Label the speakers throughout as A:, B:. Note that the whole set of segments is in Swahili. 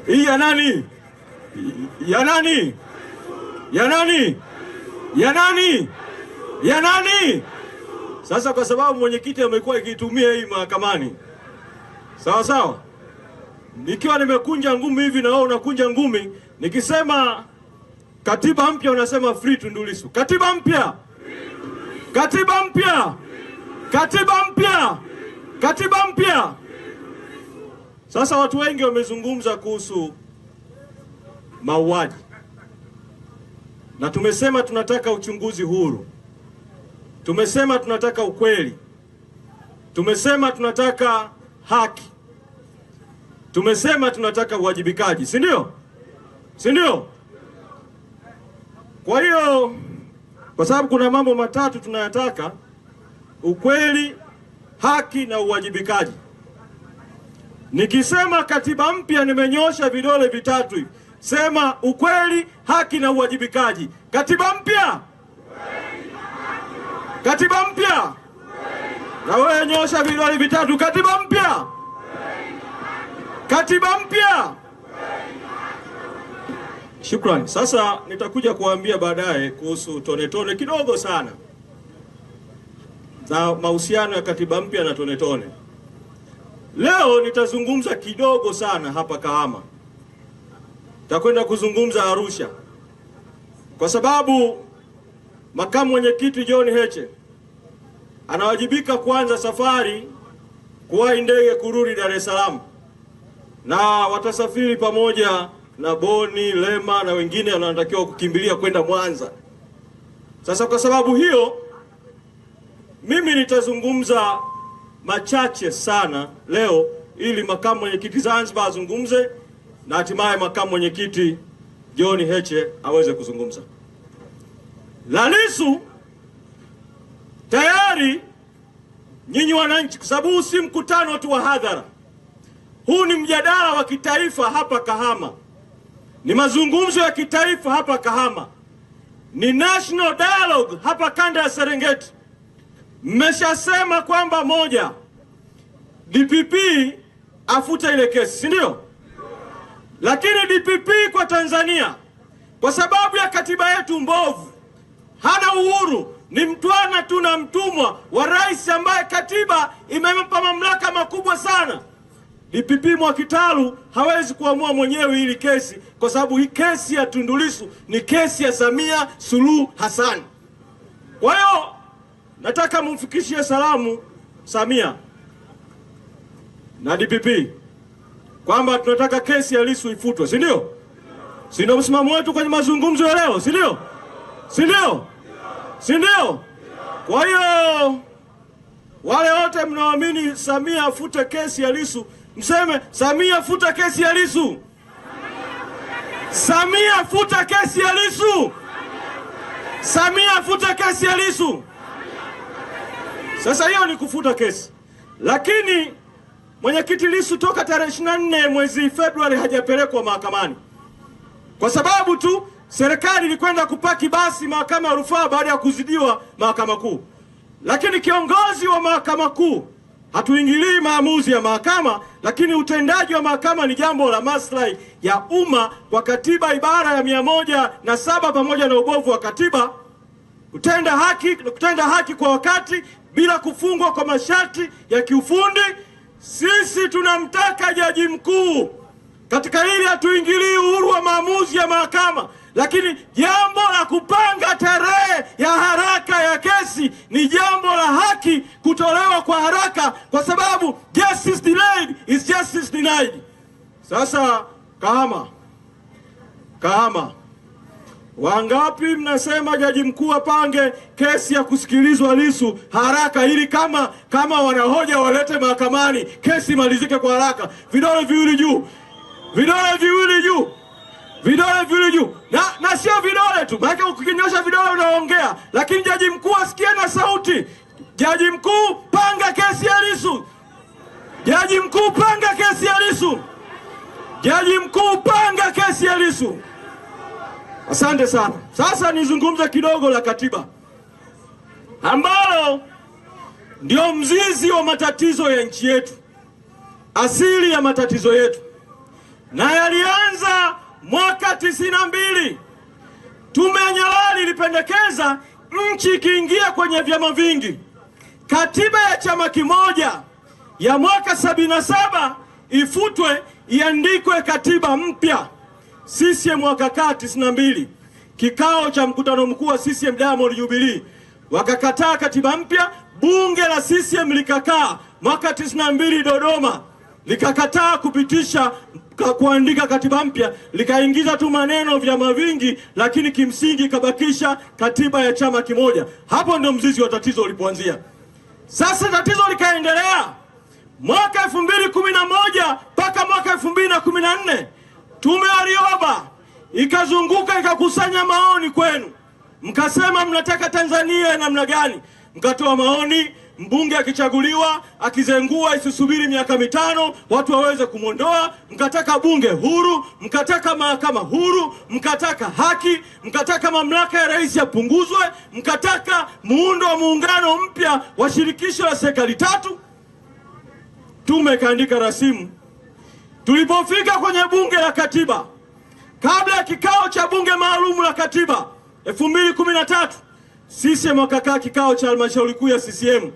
A: Hii ya nani? Ya nani? Ya nani? Ya nani? Ya nani? Sasa kwa sababu mwenyekiti amekuwa ikitumia hii mahakamani, sawa sawa, nikiwa nimekunja ngumi hivi na wewe unakunja ngumi, nikisema katiba mpya unasema free Tundu Lissu. Katiba mpya, katiba mpya, katiba mpya, katiba mpya. Sasa watu wengi wamezungumza kuhusu mauaji, na tumesema tunataka uchunguzi huru, tumesema tunataka ukweli, tumesema tunataka haki, tumesema tunataka uwajibikaji, si ndio? Si ndio? Kwa hiyo, kwa sababu kuna mambo matatu tunayataka: ukweli, haki na uwajibikaji. Nikisema katiba mpya nimenyosha vidole vitatu hivi. Sema ukweli, haki na uwajibikaji. Katiba mpya, katiba mpya. Na wewe nyosha vidole vitatu. Katiba mpya, katiba mpya. Shukrani. Sasa nitakuja kuambia baadaye kuhusu tone kidogo sana na mahusiano ya katiba mpya na tone. Leo nitazungumza kidogo sana hapa Kahama. Nitakwenda kuzungumza Arusha, kwa sababu makamu mwenyekiti John Heche anawajibika kuanza safari kuwahi ndege kurudi Dar es Salaam, na watasafiri pamoja na Boni, Lema na wengine wanatakiwa kukimbilia kwenda Mwanza. Sasa kwa sababu hiyo, mimi nitazungumza machache sana leo ili makamu mwenyekiti Zanzibar azungumze na hatimaye makamu mwenyekiti John Heche aweze kuzungumza. Lissu tayari nyinyi wananchi, kwa sababu huu si mkutano tu wa hadhara, huu ni mjadala wa kitaifa hapa Kahama, ni mazungumzo ya kitaifa hapa Kahama, ni national dialogue hapa kanda ya Serengeti. Mmeshasema kwamba moja, DPP afute ile kesi, si ndio? Lakini DPP kwa Tanzania, kwa sababu ya katiba yetu mbovu, hana uhuru, ni mtwana tu na mtumwa wa rais ambaye katiba imempa mamlaka makubwa sana. DPP Mwakitalu hawezi kuamua mwenyewe ili kesi, kwa sababu hii kesi ya Tundu Lissu ni kesi ya Samia Suluhu Hassan. Kwa hiyo nataka mumfikishie salamu Samia na DPP kwamba tunataka kesi ya Lissu ifutwe, si ndio? Si ndio msimamo wetu kwenye mazungumzo ya leo, si ndio? Si ndio? Si ndio? Kwa hiyo wale wote mnaoamini Samia afute kesi ya Lissu, mseme Samia futa kesi ya Lissu. Samia futa kesi ya Lissu. Samia futa kesi ya Lissu. Sasa hiyo ni kufuta kesi. Lakini mwenyekiti Lissu toka tarehe 24 mwezi Februari hajapelekwa mahakamani, kwa sababu tu serikali ilikwenda kupaki basi mahakama ya rufaa baada ya kuzidiwa mahakama kuu. Lakini kiongozi wa mahakama kuu, hatuingilii maamuzi ya mahakama, lakini utendaji wa mahakama ni jambo la maslahi ya umma kwa katiba ibara ya 107 pamoja na ubovu wa katiba, kutenda haki kwa wakati bila kufungwa kwa masharti ya kiufundi. Sisi tunamtaka jaji mkuu katika hili, hatuingilii uhuru wa maamuzi ya mahakama, lakini jambo la kupanga tarehe ya haraka ya kesi ni jambo la haki kutolewa kwa haraka, kwa sababu justice delayed is justice denied. Sasa Kahama, wangapi mnasema jaji mkuu apange kesi ya kusikilizwa Lissu haraka, ili kama wanahoja walete mahakamani, kesi malizike kwa haraka? Vidole viwili juu, vidole viwili juu, vidole viwili juu. Na sio vidole tu, maana ukinyosha vidole unaongea, lakini jaji mkuu asikie na sauti. Jaji mkuu, panga kesi ya Lissu. Jaji mkuu, panga kesi ya Lissu. Jaji mkuu, panga kesi ya Lissu. Asante sana. Sasa nizungumze kidogo la katiba, ambalo ndio mzizi wa matatizo ya nchi yetu, asili ya matatizo yetu, na yalianza ilianza mwaka 92. Tume ya Nyalali ilipendekeza nchi ikiingia kwenye vyama vingi, katiba ya chama kimoja ya mwaka 77 ifutwe, iandikwe katiba mpya. CCM wakakaa 92. Kikao cha mkutano mkuu wa CCM Diamond Jubilee wakakataa katiba mpya. Bunge la CCM likakaa mwaka 92 Dodoma, likakataa kupitisha kuandika katiba mpya, likaingiza tu maneno vyama vingi, lakini kimsingi kabakisha katiba ya chama kimoja. Hapo ndio mzizi wa tatizo ulipoanzia. Sasa tatizo likaendelea mwaka 2011 mpaka mwaka 2014. Tume ya Warioba ikazunguka ikakusanya maoni kwenu, mkasema mnataka Tanzania namna gani? Mkatoa maoni. Mbunge akichaguliwa akizengua isisubiri miaka 5 watu waweze kumwondoa. Mkataka bunge huru, mkataka mahakama huru, mkataka haki, mkataka mamlaka ya rais yapunguzwe, mkataka muundo wa muungano mpya wa shirikisho la serikali tatu. Tume kaandika rasimu. Tulipofika kwenye bunge la katiba, kabla ya kikao cha bunge maalum la katiba 2013, CCM wakakaa kikao cha halmashauri kuu ya CCM,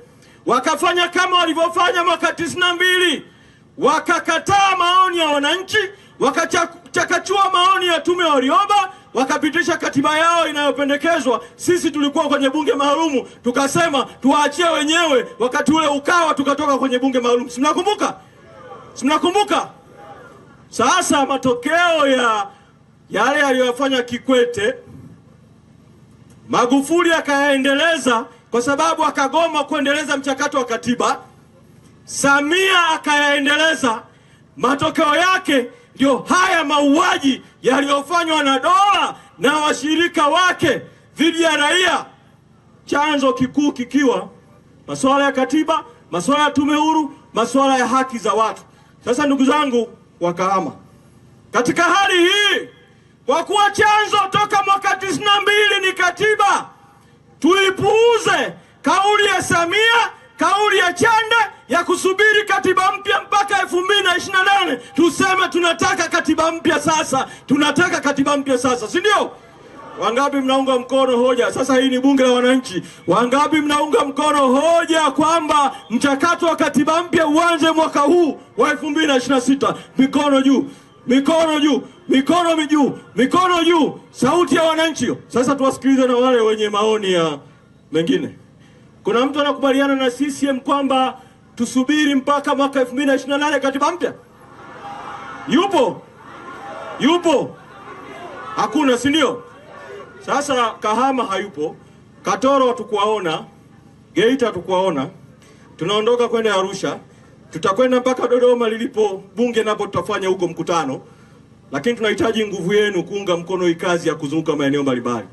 A: wakafanya kama walivyofanya mwaka 92. Wakakataa maoni ya wananchi, wakachakachua maoni ya tume ya Warioba, wakapitisha katiba yao inayopendekezwa. Sisi tulikuwa kwenye bunge maalumu, tukasema tuwaachie wenyewe. Wakati ule Ukawa tukatoka kwenye bunge maalumu. Si mnakumbuka? Si mnakumbuka? Sasa matokeo ya yale aliyofanya Kikwete, Magufuli akayaendeleza kwa sababu akagoma kuendeleza mchakato wa katiba. Samia akayaendeleza. Matokeo yake ndio haya mauaji yaliyofanywa na dola na washirika wake dhidi ya raia, chanzo kikuu kikiwa masuala ya katiba, masuala ya tume huru, masuala ya haki za watu. Sasa ndugu zangu wa Kahama, katika hali hii, kwa kuwa chanzo toka mwaka 92 ni katiba, tuipuuze kauli ya Samia, kauli ya Chande ya kusubiri katiba mpya mpaka 2028. Tuseme tunataka katiba mpya sasa, tunataka katiba mpya sasa, si ndio? Wangapi mnaunga mkono hoja? Sasa hii ni bunge la wananchi. Wangapi mnaunga mkono hoja kwamba mchakato wa katiba mpya uanze mwaka huu wa 2026? Mikono juu, mikono juu, mikono juu, mikono juu. Sauti ya wananchi. Sasa tuwasikilize na wale wenye maoni ya mengine. Kuna mtu anakubaliana na CCM kwamba tusubiri mpaka mwaka 2028 katiba mpya? Yupo? Yupo? Hakuna, si ndio? Sasa Kahama hayupo, Katoro hatukuwaona, Geita hatukuwaona. Tunaondoka kwenda Arusha, tutakwenda mpaka Dodoma lilipo bunge, napo tutafanya huko mkutano. Lakini tunahitaji nguvu yenu kuunga mkono hii kazi ya kuzunguka maeneo mbalimbali.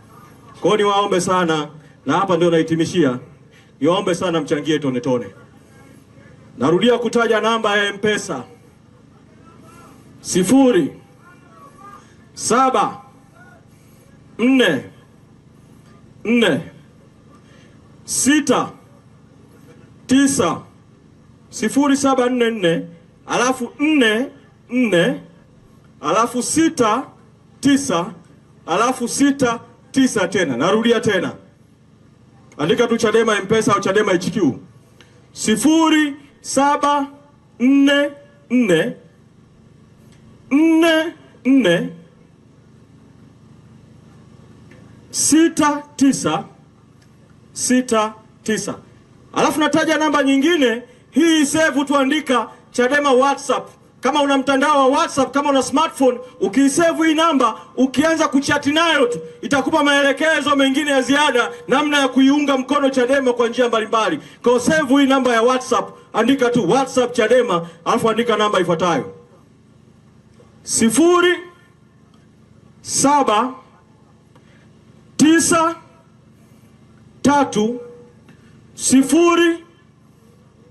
A: Kwa hiyo niwaombe sana, na hapa ndio nahitimishia, niwaombe sana mchangie tone tone. Narudia kutaja namba ya M-Pesa 0744 alafu 44 alafu 69 alafu 69 tena. Narudia tena, andika tu Chadema M-Pesa au Chadema HQ 0744 44 6969. Alafu nataja namba nyingine hii, save tuandika Chadema WhatsApp. Kama una mtandao wa WhatsApp, kama una smartphone, ukisave hii namba, ukianza kuchati nayo tu itakupa maelekezo mengine ya ziada namna ya kuiunga mkono Chadema kwa njia mbalimbali. Kwa save hii namba ya WhatsApp, andika tu WhatsApp Chadema, alafu andika namba ifuatayo 0793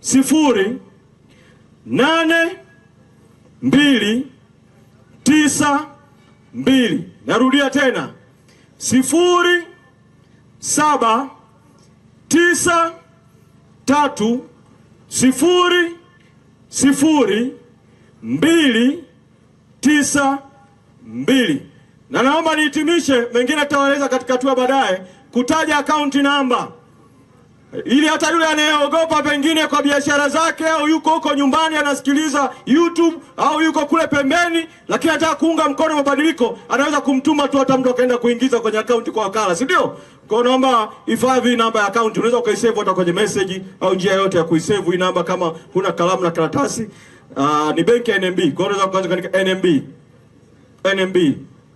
A: 00292. Narudia tena 0793 00292. 2. Na naomba nihitimishe, mengine tutawaeleza katika hatua baadaye, kutaja account number ili hata yule anayeogopa pengine kwa biashara zake au yuko huko nyumbani anasikiliza YouTube au yuko kule pembeni lakini anataka kuunga mkono mabadiliko, anaweza kumtuma tu hata mtu akaenda kuingiza kwenye account kwa wakala, si ndio? Kwa naomba hifadhi namba ya account, unaweza ukaisave hata kwenye message au njia yote ya kuisave hii namba kama huna kalamu na karatasi. Ni benki ya NMB. Kwa unaweza kuanza katika NMB.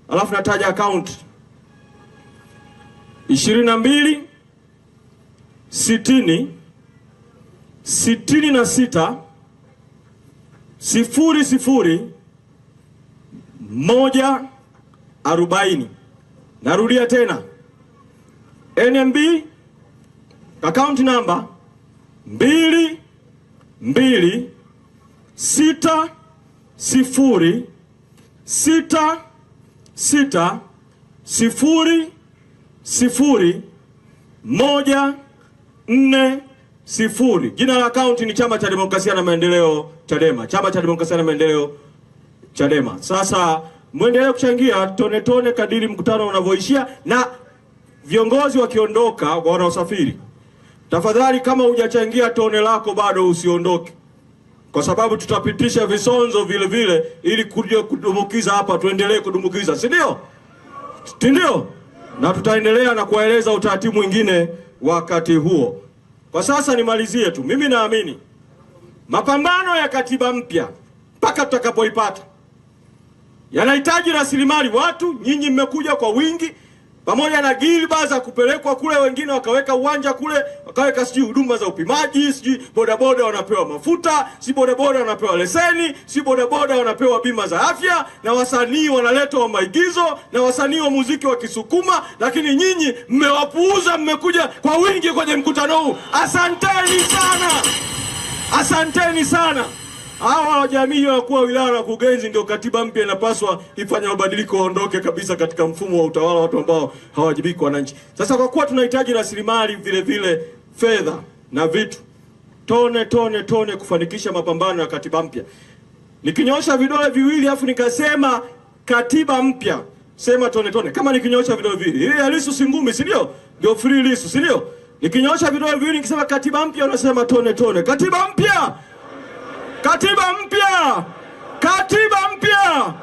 A: Alafu nataja account 22 60 66 00 140. Narudia tena, NMB account number 22 60 66 00 140. Jina la akaunti ni Chama cha Demokrasia na Maendeleo, Chadema. Chama cha Demokrasia na Maendeleo, Chadema. Sasa muendelee kuchangia tone kadiri mkutano unavyoishia, na viongozi wakiondoka wanaosafiri, tafadhali kama hujachangia tone lako bado usiondoke, kwa sababu tutapitisha visonzo vile vile ili kuja kudumukiza hapa, tuendelee kudumukiza, si ndio? Ndio. Na tutaendelea na kueleza utaratibu mwingine wakati huo. Kwa sasa nimalizie tu, mimi naamini mapambano ya katiba mpya mpaka tutakapoipata yanahitaji rasilimali watu. Nyinyi mmekuja kwa wingi, pamoja na gilba za kupelekwa kule, wengine wakaweka uwanja kule, wakaweka sijui huduma za upimaji, sijui bodaboda wanapewa mafuta, si bodaboda wanapewa leseni, si bodaboda wanapewa bima za afya, na wasanii wanaletwa wa maigizo, na wasanii wa muziki wa Kisukuma, lakini nyinyi mmewapuuza, mmekuja kwa wingi kwenye mkutano huu. Asanteni sana. Asanteni sana. Hawa jamii ya kuwa wilaya na kugenzi ndio katiba mpya inapaswa ifanye mabadiliko, waondoke kabisa katika mfumo wa utawala watu ambao hawajibiki kwa wananchi. Sasa kwa kuwa tunahitaji rasilimali vile vile fedha na vitu, tone kufanikisha mapambano ya katiba mpya. Nikinyosha vidole viwili afu nikasema katiba mpya, sema tone. Kama nikinyosha vidole viwili, ile ya Lissu si ngumi, si ndio? Ndio free Lissu, si ndio? Nikinyosha vidole viwili nikisema katiba mpya, unasema tone. Katiba mpya. Katiba mpya! Katiba mpya!